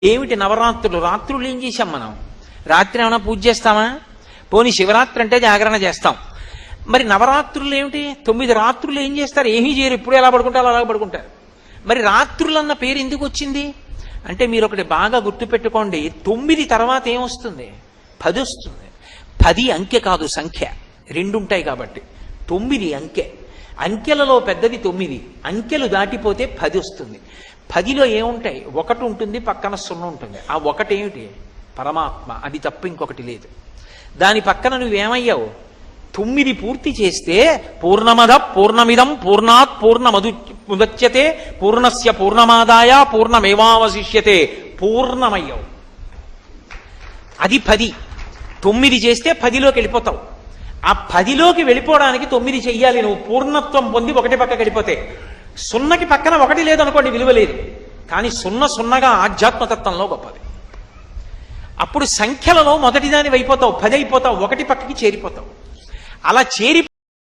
ఏమిటి నవరాత్రులు? రాత్రులు ఏం చేశాం మనం? రాత్రి ఏమైనా పూజ చేస్తామా? పోనీ శివరాత్రి అంటే జాగరణ చేస్తాం. మరి నవరాత్రులు ఏమిటి? 9 రాత్రులు ఏం చేస్తారు? ఏమీ చేయరు, ఇప్పుడు ఎలా పడుకుంటారో అలా పడుకుంటారు. మరి రాత్రులన్న పేరు ఎందుకు వచ్చింది అంటే మీరు ఒకటి బాగా గుర్తుపెట్టుకోండి, 9 తర్వాత ఏమొస్తుంది? 10 వస్తుంది. 10 అంకె కాదు, సంఖ్య. 2 ఉంటాయి కాబట్టి 9 అంకె. అంకెలలో పెద్దది 9, అంకెలు దాటిపోతే 10 వస్తుంది. 10లో ఏముంటాయి? 1 ఉంటుంది, పక్కన 0 ఉంటుంది. ఆ 1 ఏమిటి? పరమాత్మ. అది తప్ప ఇంకొకటి లేదు. దాని పక్కన నువ్వేమయ్యావు? 9 పూర్తి చేస్తే పూర్ణమద పూర్ణమిదం పూర్ణాత్ పూర్ణముదచ్యతే పూర్ణస్య పూర్ణమాదాయ పూర్ణమేవావశిష్యతే. పూర్ణమయ్యావు. అది 10. 9 చేస్తే 10లోకి వెళ్ళిపోతావు. ఆ 10లోకి వెళ్ళిపోవడానికి 9 చెయ్యాలి నువ్వు. పూర్ణత్వం పొంది 1 పక్కకి వెళ్ళిపోతే 0కి పక్కన 1 లేదనుకోండి, విలువ లేదు. కానీ 0 0గా ఆధ్యాత్మతత్వంలో గొప్పది. అప్పుడు సంఖ్యలలో మొదటిదాని అయిపోతావు, 10 అయిపోతావు, 1 పక్కకి చేరిపోతావు. అలా చేరి